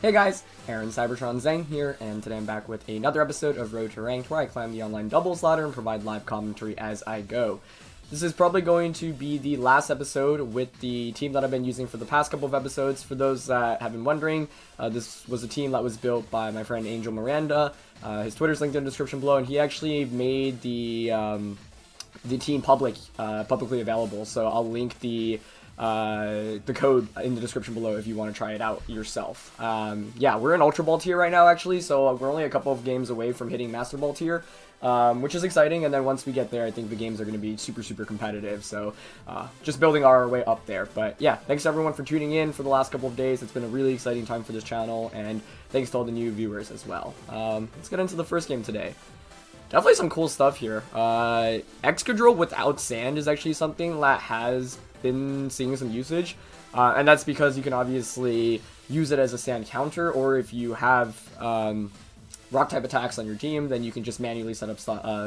Hey guys, Aaron Cybertron Zhang here, and today I'm back with another episode of Road to Ranked, where I climb the online doubles ladder and provide live commentary as I go. This is probably going to be the last episode with the team that I've been using for the past couple of episodes. For those that have been wondering, this was a team that was built by my friend Angel Miranda. His Twitter's linked in the description below, and he actually made the team publicly available, so I'll link the code in the description below if you want to try it out yourself. Yeah, we're in Ultra Ball tier right now, actually, so we're only a couple of games away from hitting Master Ball tier, which is exciting, and then once we get there, I think the games are going to be super competitive, so just building our way up there. But yeah, thanks everyone for tuning in for the last couple of days. It's been a really exciting time for this channel, and thanks to all the new viewers as well. Let's get into the first game today. Definitely some cool stuff here. Excadrill without sand is actually something that has been seeing some usage, and that's because you can obviously use it as a sand counter, or if you have rock type attacks on your team, then you can just manually set up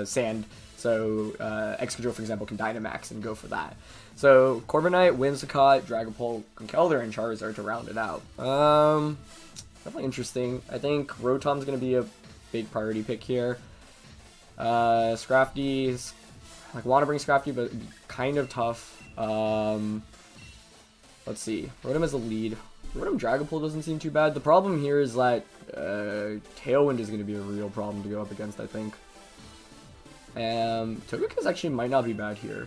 sand, so Excadrill, for example, can Dynamax and go for that. So Corviknight, Whimsicott, Dragapult, Conkeldurr, and Charizard to round it out. Definitely interesting. I think Rotom's going to be a big priority pick here. Scrafty, like, want to bring Scrafty, but kind of tough. Let's see. Rotom has a lead. Rotom Dragapult doesn't seem too bad. The problem here is that Tailwind is going to be a real problem to go up against, I think. Togekiss actually might not be bad here.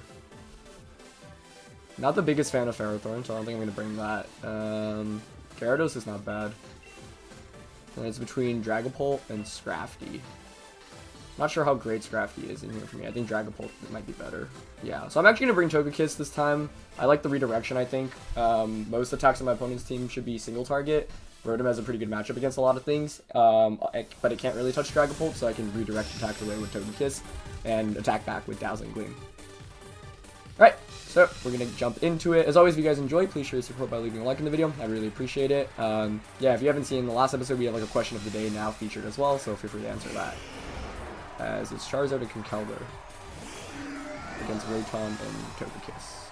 Not the biggest fan of Ferrothorn, so I don't think I'm going to bring that. Gyarados is not bad. And it's between Dragapult and Scrafty. Not sure how great Scrafty is in here for me. I think Dragapult might be better. Yeah, so I'm actually going to bring Togekiss this time. I like the redirection, I think. Most attacks on my opponent's team should be single target. Rotom has a pretty good matchup against a lot of things, but it can't really touch Dragapult, so I can redirect attack away with Togekiss and attack back with Dazzling Gleam. Alright, so we're going to jump into it. As always, if you guys enjoy, please show your support by leaving a like in the video. I really appreciate it. Yeah, if you haven't seen the last episode, we have like a question of the day now featured as well, so feel free to answer that. As it's Charizard and Conkeldurr against Rotom and Togekiss.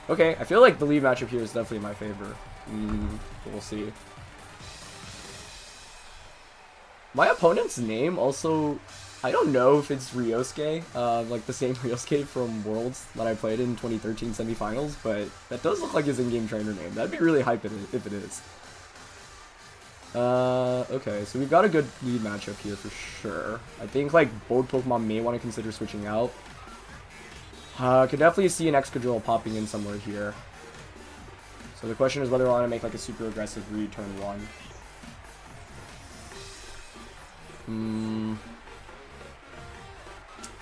Okay, I feel like the lead matchup here is definitely my favor. We'll see. My opponent's name also, I don't know if it's Ryosuke, like the same Ryosuke from Worlds that I played in 2013 semifinals, but that does look like his in-game trainer name. That'd be really hype if it is. Okay, so we've got a good lead matchup here for sure. I think, like, both Pokemon may want to consider switching out. Could definitely see an Excadrill popping in somewhere here. So the question is whether I want to make, like, a super aggressive read turn 1.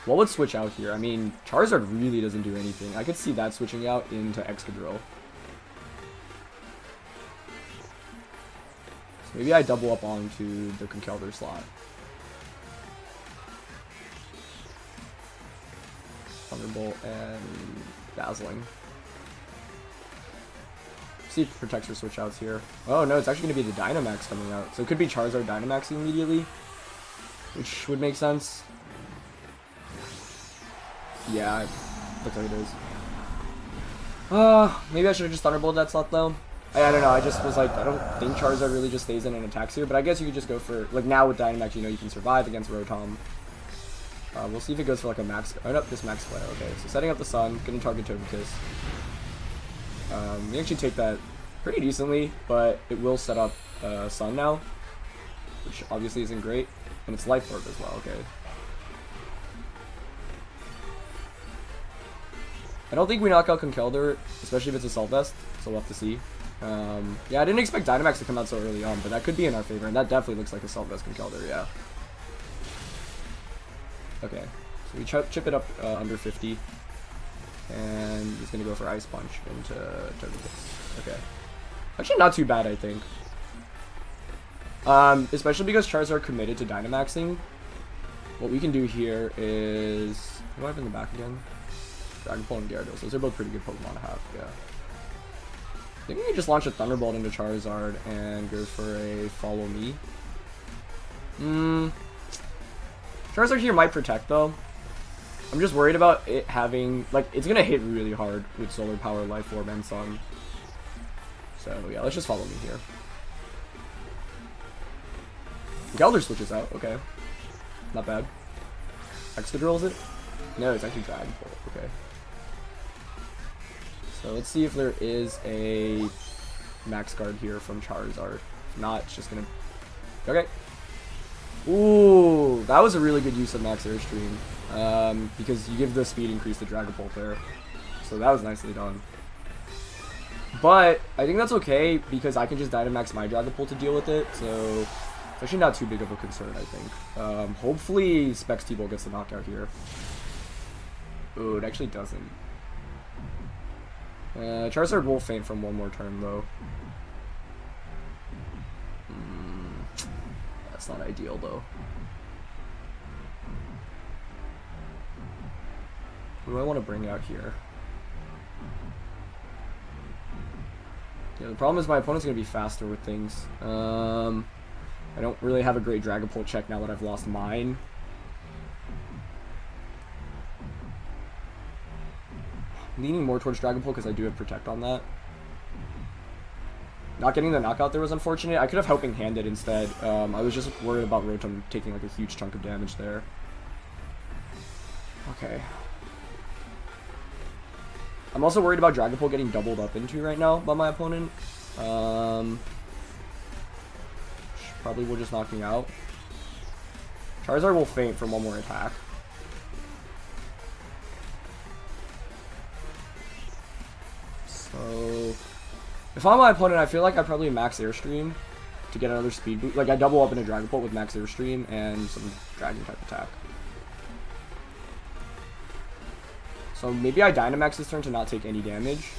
What would switch out here? I mean, Charizard really doesn't do anything. I could see that switching out into Excadrill. Maybe I double up onto the Conkeldurr slot. Thunderbolt and Dazzling. See if protects for switch outs here. Oh no, it's actually going to be the Dynamax coming out. So it could be Charizard Dynamaxing immediately, which would make sense. Yeah, looks like it is. Maybe I should have just Thunderbolted that slot though. I don't know, I just was like, I don't think Charizard really just stays in and attacks here, but I guess you could just go for, like, now with Dynamax, you know you can survive against Rotom. We'll see if it goes for, like, a max, oh no, this max flare, okay. So setting up the Sun, gonna target Togekiss. We actually take that pretty decently, but it will set up Sun now, which obviously isn't great, and it's Life Orb as well, okay. I don't think we knock out Conkeldurr, especially if it's a Assault Vest, so we'll have to see. Yeah, I didn't expect Dynamax to come out so early on, but that could be in our favor, and that definitely looks like a Assault Vest Conkeldurr, yeah. Okay, so we chip it up under 50, and he's going to go for Ice Punch into Togekiss. Okay. Actually, not too bad, I think. Especially because Charizard committed to Dynamaxing. What we can do here is... What do I have in the back again? Dragapult and Gyarados. Those are both pretty good Pokemon to have, yeah. I think we can just launch a Thunderbolt into Charizard and go for a Follow Me. Charizard here might protect, though. I'm just worried about it having, like, it's gonna hit really hard with Solar Power, Life Orb, and Sun. So yeah, let's just follow me here. Gelder switches out. Okay. Not bad. Excadrill, is it? No, it's actually Dragon Bolt. Okay. So let's see if there is a Max Guard here from Charizard. If not, it's just gonna... Okay. Ooh, that was a really good use of Max Airstream. Because you give the speed increase to Dragon Bolt there. So that was nicely done. But I think that's okay because I can just Dynamax my Dragon Bolt to deal with it. So it's actually not too big of a concern, I think. Hopefully Specs T-Bolt gets the knockout here. Ooh, it actually doesn't. Charizard will faint from one more turn, though. That's not ideal, though. Who do I want to bring out here? Yeah, the problem is my opponent's going to be faster with things. I don't really have a great Dragon Bolt check now that I've lost mine. Leaning more towards Dragon Bolt because I do have Protect on that. Not getting the knockout there was unfortunate. I could have Helping Handed instead. I was just worried about Rotom taking like a huge chunk of damage there. Okay. I'm also worried about Dragon Bolt getting doubled up into right now by my opponent. Probably will just knock me out. Charizard will faint from one more attack. So, if I'm my opponent, I feel like I probably Max Airstream to get another speed boost. Like, I double up in a Dragon Bolt with Max Airstream and some Dragon type attack. So maybe I Dynamax this turn to not take any damage.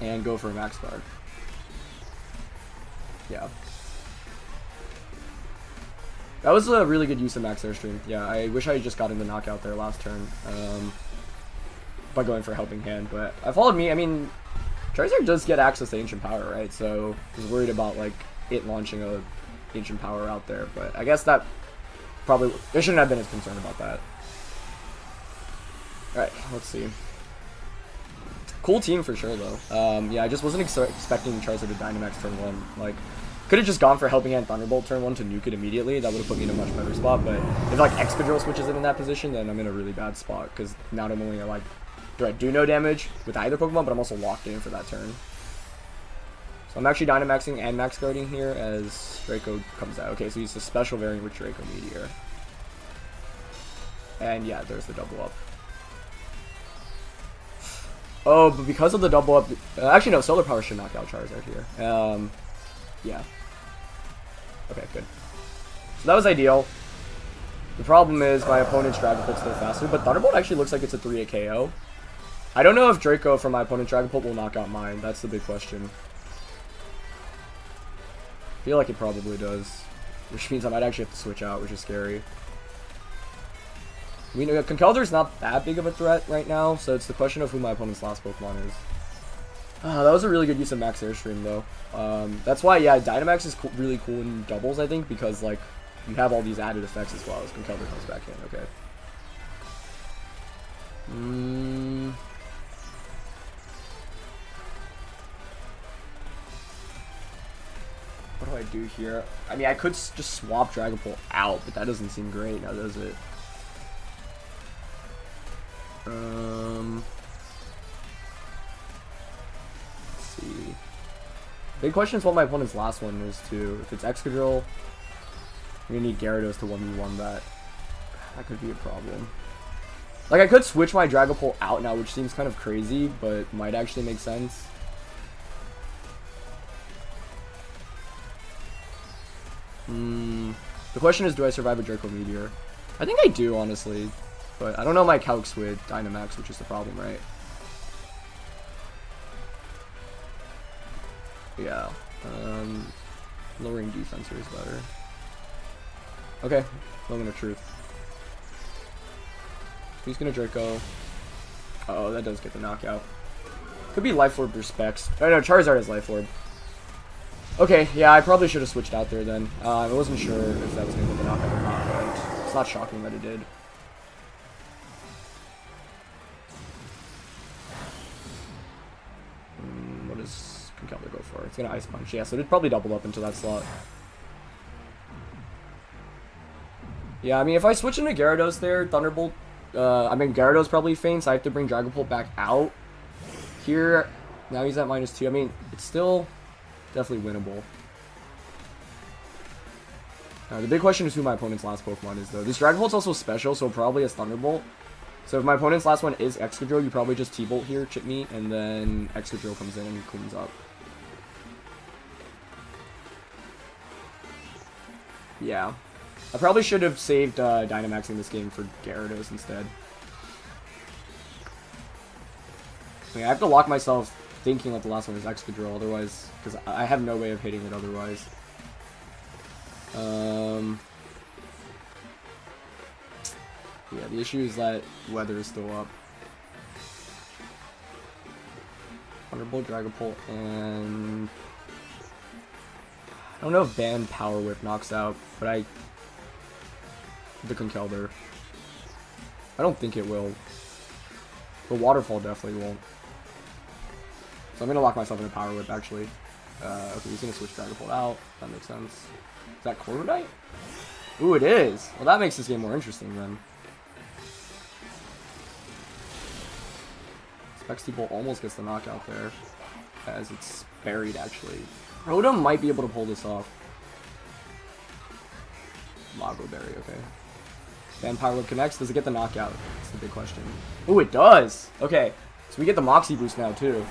And go for a Max Guard. Yeah. That was a really good use of Max Airstream. Yeah, I wish I had just gotten the knockout there last turn. By going for Helping Hand, but I followed me. I mean, Charizard does get access to Ancient Power, right? So I was worried about like it launching a Ancient Power out there, but I guess that probably I shouldn't have been as concerned about that. All right, let's see. Cool team for sure though. Yeah, I just wasn't expecting Charizard to Dynamax turn 1. Like, could have just gone for Helping Hand Thunderbolt turn 1 to nuke it immediately. That would have put me in a much better spot. But if like Excadrill switches it in that position, then I'm in a really bad spot because not only like do I do no damage with either Pokemon, but I'm also locked in for that turn. So I'm actually Dynamaxing and Max Guarding here as Draco comes out. Okay, so he's a special variant with Draco Meteor. And yeah, there's the double up. Oh, but because of the double up... actually, no, Solar Power should knock out Charizard here. Yeah. Okay, good. So that was ideal. The problem is my opponent's Dragon Bolt's still faster, but Thunderbolt actually looks like it's a 3-hit KO. I don't know if Draco from my opponent's Dragon Bolt will knock out mine. That's the big question. I feel like it probably does. Which means I might actually have to switch out, which is scary. I mean, Conkeldur's not that big of a threat right now, so it's the question of who my opponent's last Pokemon is. That was a really good use of Max Airstream, though. That's why, yeah, Dynamax is really cool in doubles, I think, because, like, you have all these added effects as well as Conkeldurr comes back in. Okay. What do I do here? I mean, I could just swap Dragon Bolt out, but that doesn't seem great now, does it? Let's see. Big question is what my opponent's last one is, too. If it's Excadrill, I'm gonna need Gyarados to 1v1 that. That could be a problem. Like, I could switch my Dragon Bolt out now, which seems kind of crazy, but might actually make sense. The question is, do I survive a Draco Meteor? I think I do, honestly. But I don't know my calcs with Dynamax, which is the problem, right? Yeah. Lowering defense here is better. Okay. Moment of truth. He's gonna Draco. Uh-oh, that does get the knockout. Could be Life Orb or Specs. Oh no, Charizard has Life Orb. Okay, yeah, I probably should have switched out there then. I wasn't sure if that was gonna get the knockout or not, but it's not shocking that it did. What does Conkeldurr go for? It's gonna Ice Punch. Yeah, so it'd probably double up into that slot. Yeah, I mean, if I switch into Gyarados there, Thunderbolt... I mean, Gyarados probably faints. I have to bring Dragon Pult back out. Here, now he's at -2. I mean, it's still definitely winnable. The big question is who my opponent's last Pokemon is, though. This Dragon Pult's also special, so probably has Thunderbolt. So if my opponent's last one is Excadrill, you probably just T-Bolt here, chip me, and then Excadrill comes in and cleans up. Yeah. I probably should have saved Dynamaxing this game for Gyarados instead. I mean, I have to lock myself thinking that the last one is Excadrill, otherwise, because I have no way of hitting it otherwise. Yeah, the issue is that weather is still up. Thunderbolt, Dragon Pult, and I don't know if Band Power Whip knocks out, but the Conkeldurr. I don't think it will. The Waterfall definitely won't. So I'm gonna lock myself in a Power Whip actually. Okay, he's gonna switch Dragon Pult out. That makes sense. Is that Corviknight? Ooh, it is. Well, that makes this game more interesting then. Specs-T-Bolt almost gets the knockout there, as it's buried actually. Rotom might be able to pull this off. Lago Berry, okay. Band Power Whip connects. Does it get the knockout? That's the big question. Ooh, it does! Okay, so we get the Moxie boost now too.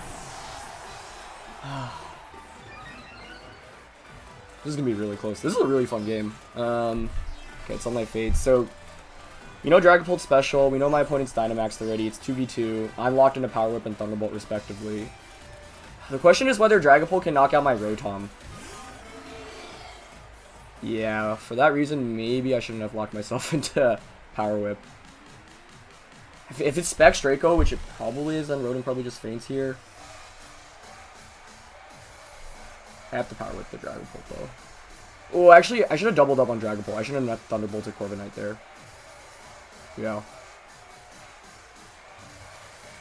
This is gonna be really close. This is a really fun game. Okay, Sunlight Fades. So, we know Dragon Pult's special. We know my opponent's Dynamaxed already. It's 2v2. I'm locked into Power Whip and Thunderbolt respectively. The question is whether Dragon Pult can knock out my Rotom. Yeah, for that reason, maybe I shouldn't have locked myself into Power Whip. If it's Specs Draco, which it probably is, then Rotom probably just faints here. I have to Power Whip the Dragon Pult, though. Oh, actually, I should have doubled up on Dragon Pult. I shouldn't have Thunderbolted Corviknight there. Yeah.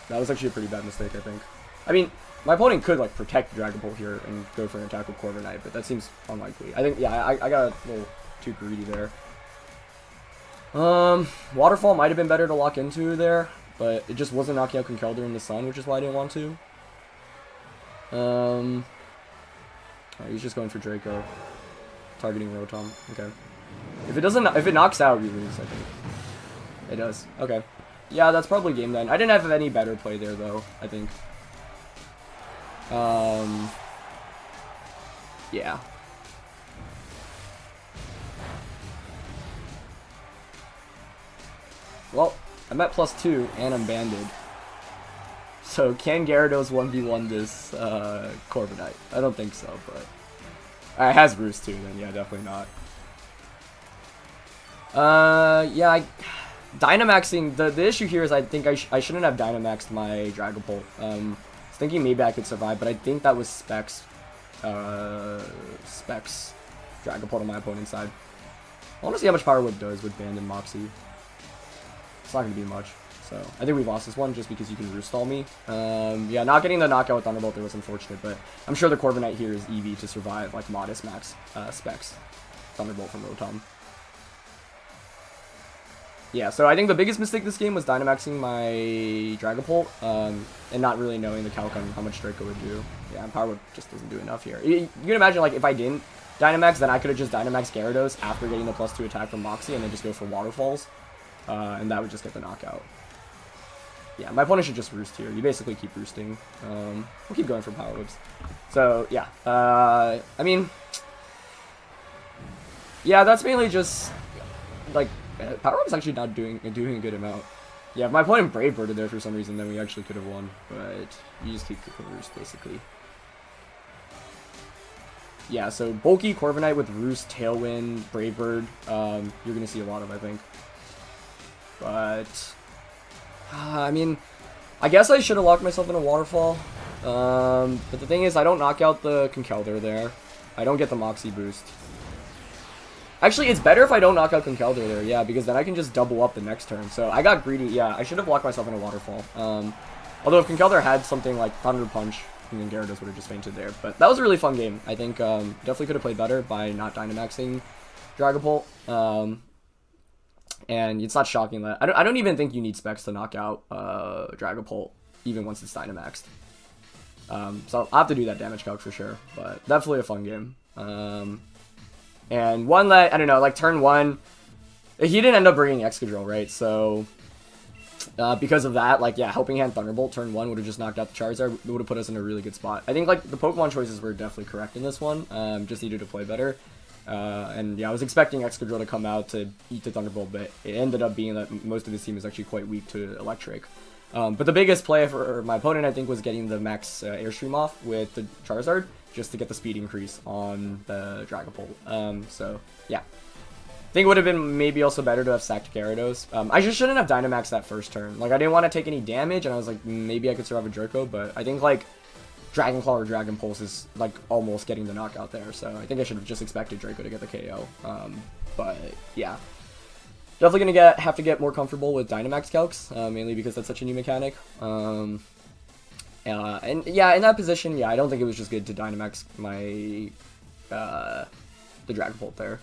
That was actually a pretty bad mistake, I think. I mean, my opponent could, like, protect Dragon Pult here and go for an attack with Corviknight, but that seems unlikely. I think, yeah, I got a little too greedy there. Waterfall might have been better to lock into there, but it just wasn't knocking out Conkeldurr in the sun, which is why I didn't want to. He's just going for Draco. Targeting Rotom. Okay. If it knocks out, we lose, I think. It does. Okay. Yeah, that's probably game then. I didn't have any better play there, though, I think. Yeah. Well, I'm at +2, and I'm banded. So, can Gyarados 1v1 this, Corviknight? I don't think so, but... It has Roost too, then yeah, definitely not. Yeah, Dynamaxing, the issue here is I think I shouldn't have Dynamaxed my Dragon Pult. I was thinking maybe I could survive, but I think that was Specs Dragon Pult on my opponent's side. I want to see how much Power Whip does with Band and Moxie. It's not going to be much. So, I think we've lost this one just because you can Roost Stall me. Yeah, not getting the knockout with Thunderbolt there was unfortunate, but I'm sure the Corviknight here is EV to survive, like, modest max specs. Thunderbolt from Rotom. Yeah, so I think the biggest mistake this game was Dynamaxing my Dragon Pult, and not really knowing the calc on how much Draco would do. Yeah, and Power Whip just doesn't do enough here. You can imagine, like, if I didn't Dynamax, then I could have just Dynamaxed Gyarados after getting the +2 attack from Moxie, and then just go for Waterfalls, and that would just get the knockout. Yeah, my opponent should just Roost here. You basically keep roosting. We'll keep going for Power Whips. So, yeah. I mean... Yeah, that's mainly just... Like, Power Whip's actually not doing a good amount. Yeah, if my opponent Brave Birded there for some reason, then we actually could have won. But you just keep cooking Roost, basically. Yeah, so bulky Corviknight with Roost, Tailwind, Brave Bird, you're going to see a lot of, I think. But... I mean, I guess I should have locked myself in a Waterfall. But the thing is, I don't knock out the Conkeldurr there. I don't get the Moxie boost. Actually, it's better if I don't knock out Conkeldurr there, yeah, because then I can just double up the next turn. So I got greedy, yeah, I should have locked myself in a Waterfall. Although if Conkeldurr had something like Thunder Punch, and then Gyarados would have just fainted there. But that was a really fun game. I think definitely could have played better by not Dynamaxing Dragapult. And it's not shocking that I don't even think you need specs to knock out Dragapult even once it's Dynamaxed. So I'll have to do that damage calc for sure, but definitely a fun game. And one that, I don't know, like turn 1, he didn't end up bringing Excadrill, right? So because of that, like, yeah, Helping Hand Thunderbolt turn 1 would have just knocked out the Charizard. It would have put us in a really good spot. I think, like, the Pokemon choices were definitely correct in this one. Just needed to play better. And yeah, I was expecting Excadrill to come out to eat the Thunderbolt, but it ended up being that most of his team is actually quite weak to Electric. But the biggest play for my opponent, I think, was getting the max Airstream off with the Charizard, just to get the speed increase on the Dragapult. So, yeah. I think it would have been maybe also better to have sacked Gyarados. I just shouldn't have Dynamaxed that first turn. Like, I didn't want to take any damage, and I was like, maybe I could survive a Draco, but I think, like, Dragon Claw or Dragon Pulse is, like, almost getting the knockout there, so I think I should have just expected Draco to get the KO. But, yeah. Definitely gonna have to get more comfortable with Dynamax calcs, mainly because that's such a new mechanic. And yeah, in that position, yeah, I don't think it was just good to Dynamax my the Dragapult there.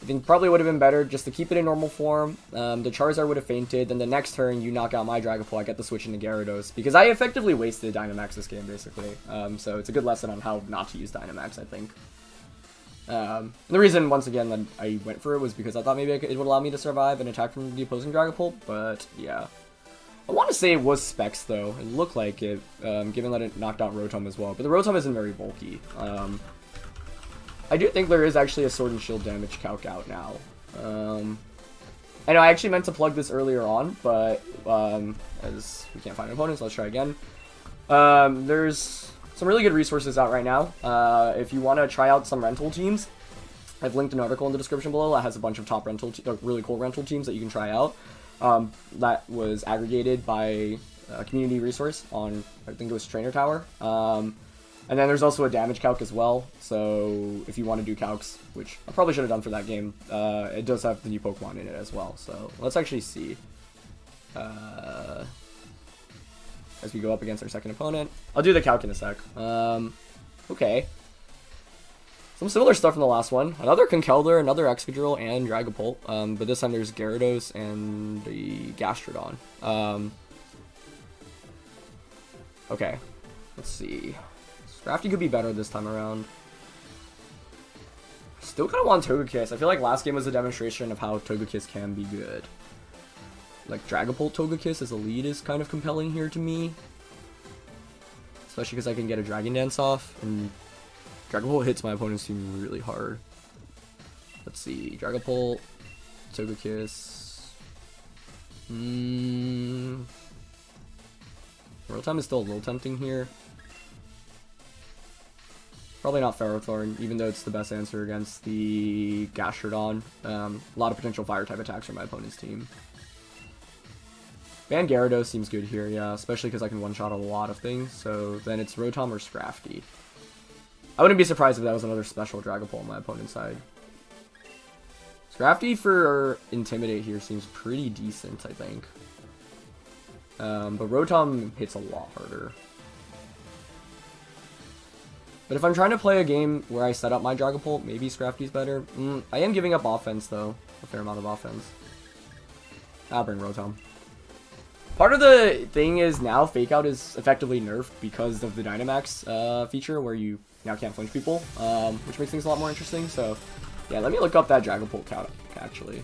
I think probably would have been better just to keep it in normal form. The Charizard would have fainted, then the next turn you knock out my Dragapult, I get the switch into Gyarados, because I effectively wasted Dynamax this game, basically. So it's a good lesson on how not to use Dynamax, I think. The reason, once again, that I went for it was because I thought maybe it would allow me to survive and attack from the opposing Dragapult, but yeah. I want to say it was Specs, though. It looked like it, given that it knocked out Rotom as well, but the Rotom isn't very bulky. I do think there is actually a Sword and Shield damage calc out now. I know I actually meant to plug this earlier on, but as we can't find opponents, let's try again. There's some really good resources out right now. If you want to try out some rental teams, I've linked an article in the description below that has a bunch of top rental, really cool rental teams that you can try out. That was aggregated by a community resource on, I think it was Trainer Tower. And then there's also a damage calc as well. So if you want to do calcs, which I probably should have done for that game, it does have the new Pokemon in it as well. So let's actually see. As we go up against our second opponent. I'll do the calc in a sec. Okay. Some similar stuff from the last one. Another Conkeldurr, another Excadrill, and Dragapult. But this time there's Gyarados and the Gastrodon. Okay. Let's see. Scrafty could be better this time around. Still kind of want Togekiss. I feel like last game was a demonstration of how Togekiss can be good. Like, Dragapult Togekiss as a lead is kind of compelling here to me. Especially because I can get a Dragon Dance off, and Dragapult hits my opponent's team really hard. Let's see, Dragapult, Togekiss. Rotom is still a little tempting here. Probably not Ferrothorn, even though it's the best answer against the Gastrodon. A lot of potential Fire-type attacks from my opponent's team. Ban Gyarados seems good here, yeah, especially because I can one-shot a lot of things, so then it's Rotom or Scrafty. I wouldn't be surprised if that was another special Dragapult on my opponent's side. Scrafty for Intimidate here seems pretty decent, I think. But Rotom hits a lot harder. But if I'm trying to play a game where I set up my Dragapult, maybe Scrafty's better. I am giving up offense, though. A fair amount of offense. I'll bring Rotom. Part of the thing is now Fake Out is effectively nerfed because of the Dynamax feature where you now can't flinch people, which makes things a lot more interesting. So, yeah, let me look up that Dragapult count, actually.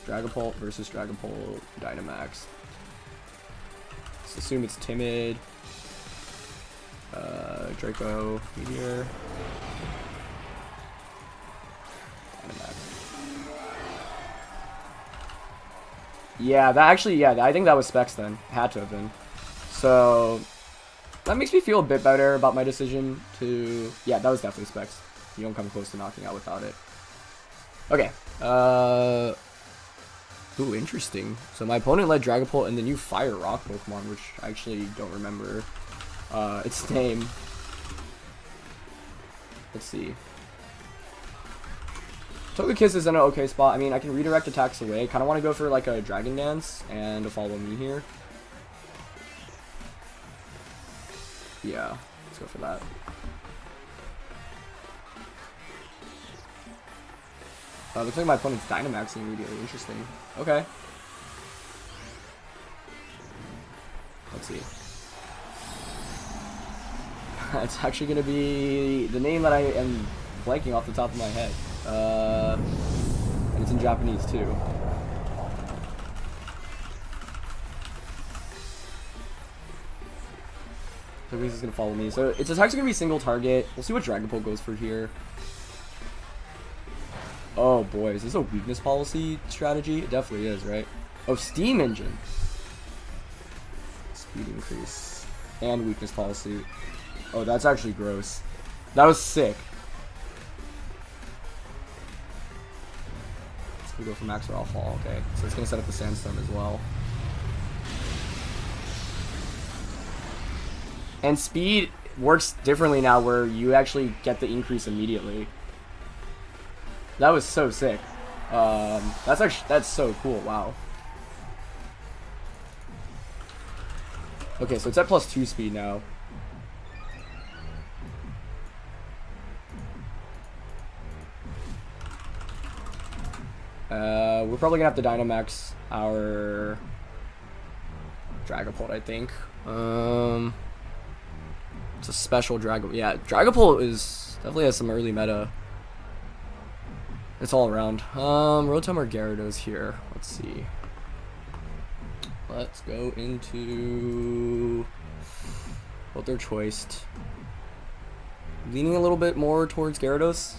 Dragapult versus Dragapult Dynamax. Let's assume it's Timid. Draco, Meteor. Dynamax. Yeah, that actually, yeah, I think that was Specs then. It had to have been. So, that makes me feel a bit better about my decision to... Yeah, that was definitely Specs. You don't come close to knocking out without it. Okay. Ooh, interesting. So my opponent led Dragapult and the new Fire Rock Pokemon, which I actually don't remember its name. Let's see. Togekiss is in an okay spot. I mean, I can redirect attacks away. Kind of want to go for like a Dragon Dance and a Follow Me here. Yeah, let's go for that. Looks like my opponent's Dynamaxing immediately. Interesting. Okay. Let's see. It's actually going to be the name that I am blanking off the top of my head. And it's in Japanese too. So he's going to follow me. So it's actually going to be single target. We'll see what Dragapult goes for here. Oh boy, is this a weakness policy strategy? It definitely is, right? Oh, Steam Engine. Speed increase. And weakness policy. Oh, that's actually gross. That was sick. Let's go for Max Ralphall. Okay, so it's going to set up the Sandstorm as well. And speed works differently now where you actually get the increase immediately. That was so sick. That's so cool. Wow. Okay, so it's at +2 speed now. We're probably gonna have to Dynamax our Dragapult, I think. It's a special Dragapult. Yeah, Dragapult definitely has some early meta. It's all around. Rotom or Gyarados here. Let's see. Let's go into what they're choiced. Leaning a little bit more towards Gyarados.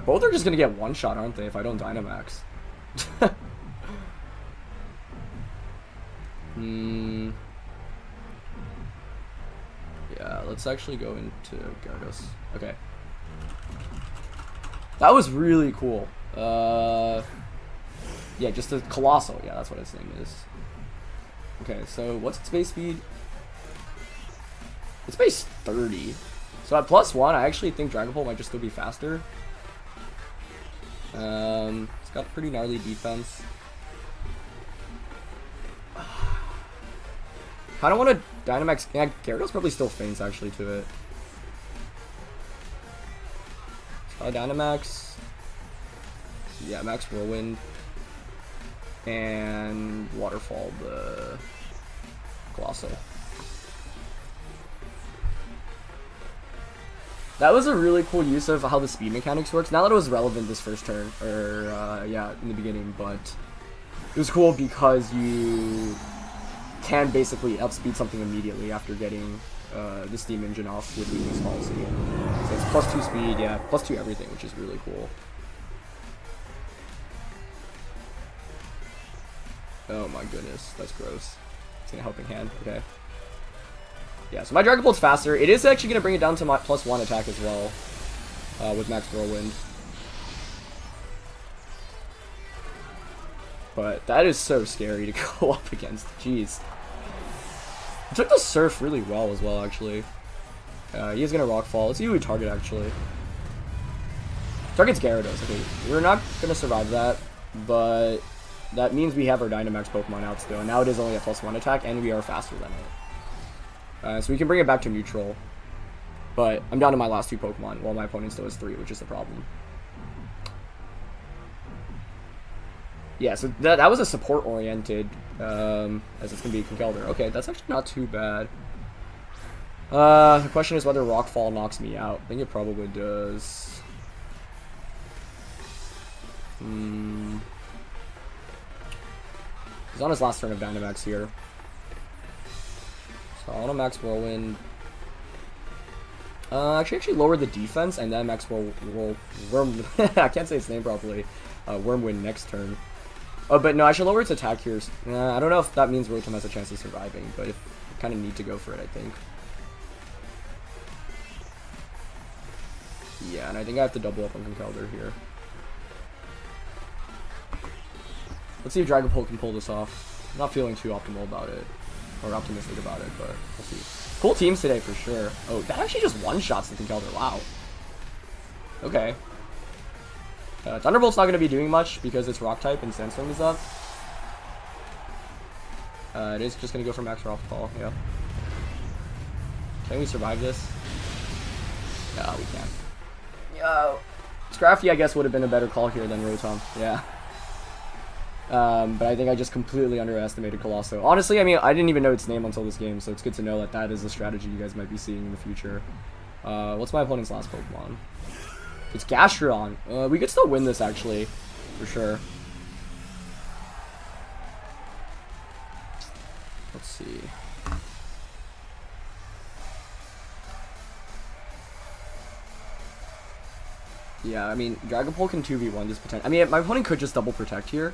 Both are just gonna get one shot, aren't they? If I don't Dynamax. Yeah, let's actually go into Gyarados. Okay. That was really cool. Yeah, just a Coalossal. Yeah, that's what its name is. Okay, so what's its base speed? It's base 30. So at +1, I actually think Dragapult might just still be faster. It's got pretty gnarly defense. I don't want to Dynamax. Yeah, Gyarados probably still faints actually to it. Dynamax. Yeah, Max Whirlwind. And Waterfall the Coalossal. That was a really cool use of how the speed mechanics works. Not that it was relevant this first turn, or yeah, in the beginning, but it was cool because you can basically outspeed something immediately after getting the Steam Engine off with weakness policy. So it's +2 speed, yeah, +2 everything, which is really cool. Oh my goodness, that's gross. It's in a helping hand, okay. Yeah, so my Dragapult's faster. It is actually going to bring it down to my +1 attack as well, with Max Whirlwind. But that is so scary to go up against, jeez. He took the Surf really well as well, actually. He is going to Rock Fall. Let's see who we target, actually. Target's Gyarados. Okay, we're not going to survive that, but that means we have our Dynamax Pokemon out still. And now it is only a +1 attack, and we are faster than it. So we can bring it back to neutral. But I'm down to my last 2 Pokemon, while my opponent still has 3, which is the problem. Yeah, so that was a support-oriented, as it's going to be Conkeldurr. Okay, that's actually not too bad. The question is whether Rockfall knocks me out. I think it probably does. He's on his last turn of Dynamax here. So I want to Max Whirlwind. Actually lower the defense and then Max Worm. I can't say its name properly. Wormwind next turn. Oh, but no, I should lower its attack here. I don't know if that means Rotom has a chance of surviving, but I kind of need to go for it, I think. Yeah, and I think I have to double up on Conkeldurr here. Let's see if Dragapult can pull this off. I'm not feeling too optimal about it. Or optimistic about it, but we'll see. Cool teams today for sure. Oh, that actually just one-shots the Conkeldurr. Wow. Okay. Thunderbolt's not going to be doing much because it's Rock type and Sandstorm is up. It is just going to go for Max Rockfall, yeah. Can we survive this? Yeah, we can. Yo. Scrafty, I guess, would have been a better call here than Rotom. Yeah. But I think I just completely underestimated Coalossal. Honestly, I mean, I didn't even know its name until this game, so it's good to know that that is a strategy you guys might be seeing in the future. What's my opponent's last Pokemon? It's Gastrodon. We could still win this, actually, for sure. Let's see. Yeah, I mean, Dragapult can 2v1 this potential. I mean, my opponent could just double protect here,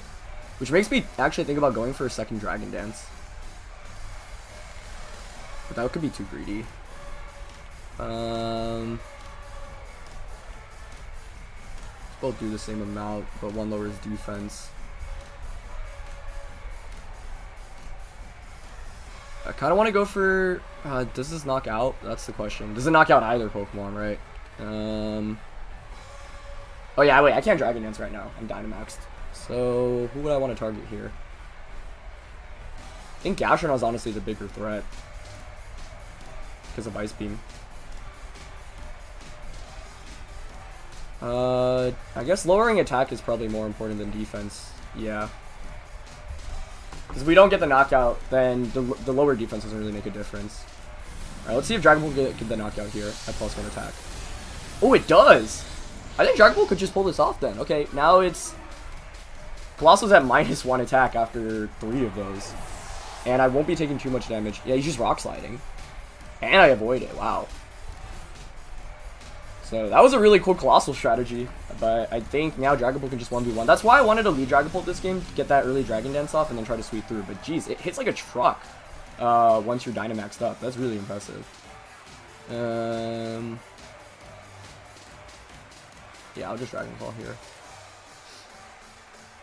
which makes me actually think about going for a second Dragon Dance. But that could be too greedy. Both do the same amount, but one lowers defense. I kind of want to go for... does this knock out? That's the question. Does it knock out either Pokemon, right? Oh yeah, wait, I can't Dragon Dance right now. I'm Dynamaxed. So, who would I want to target here? I think Gastrodon is honestly the bigger threat. Because of Ice Beam. I guess lowering attack is probably more important than defense. Yeah. Because if we don't get the knockout, then the lower defense doesn't really make a difference. Alright, let's see if Dragon Ball can get the knockout here at +1 attack. Oh, it does! I think Dragon Ball could just pull this off then. Okay, now it's... Coalossal's at -1 attack after 3 of those. And I won't be taking too much damage. Yeah, he's just Rock Sliding. And I avoid it. Wow. So that was a really cool Coalossal strategy. But I think now Dragon Ball can just 1v1. That's why I wanted to lead Dragon Ball this game. Get that early Dragon Dance off and then try to sweep through. But geez, it hits like a truck once you're Dynamaxed up. That's really impressive. Yeah, I'll just Dragon Claw here.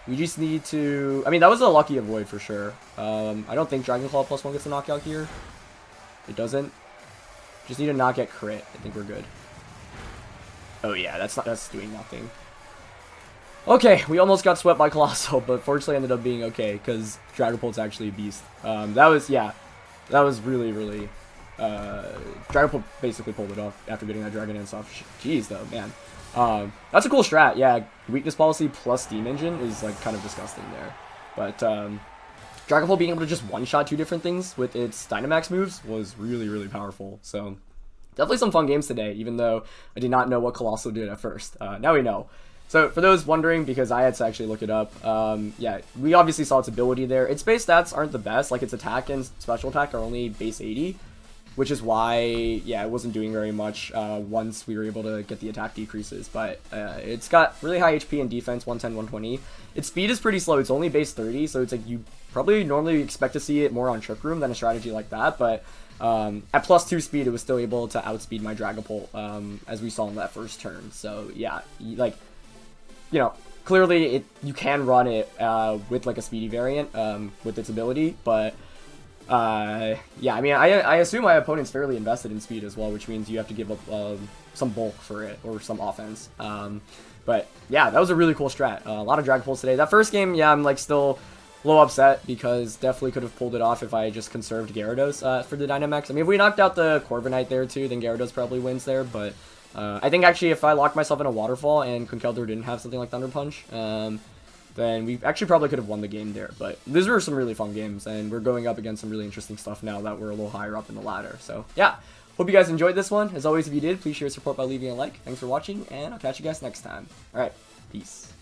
We just need to... I mean, that was a lucky avoid for sure. I don't think Dragon Claw +1 gets a knockout here. It doesn't. Just need to not get crit. I think we're good. Oh yeah, that's doing nothing. Okay, we almost got swept by Coalossal, but fortunately ended up being okay, because Dragapult's actually a beast. That was really, really... Dragapult basically pulled it off after getting that Dragon Dance off. Jeez, though, man. That's a cool strat. Yeah, weakness policy plus Steam Engine is like kind of disgusting there. But Dragapult being able to just one-shot 2 different things with its Dynamax moves was really, really powerful. So definitely some fun games today, even though I did not know what Coalossal did at first. Now we know. So for those wondering, because I had to actually look it up, yeah, we obviously saw its ability there. Its base stats aren't the best. Like its attack and special attack are only base 80. Which is why, yeah, it wasn't doing very much once we were able to get the attack decreases. But it's got really high HP and defense, 110, 120. Its speed is pretty slow. It's only base 30, so it's like you probably normally expect to see it more on Trick Room than a strategy like that. But at +2 speed, it was still able to outspeed my Dragapult, as we saw in that first turn. So, yeah, like, you know, clearly you can run it with like a speedy variant with its ability, but... yeah, I mean, I assume my opponent's fairly invested in speed as well, which means you have to give up some bulk for it, or some offense. But yeah, that was a really cool strat. A lot of Dragapults today. That first game, yeah, I'm like still a little upset, because definitely could have pulled it off if I just conserved Gyarados for the Dynamax. I mean, if we knocked out the Corviknight there too, then Gyarados probably wins there, but I think actually if I locked myself in a Waterfall and Conkeldurr didn't have something like Thunder Punch, then we actually probably could have won the game there. But these were some really fun games, and we're going up against some really interesting stuff now that we're a little higher up in the ladder. So yeah, hope you guys enjoyed this one. As always, if you did, please share support by leaving a like. Thanks for watching, and I'll catch you guys next time. Alright, peace.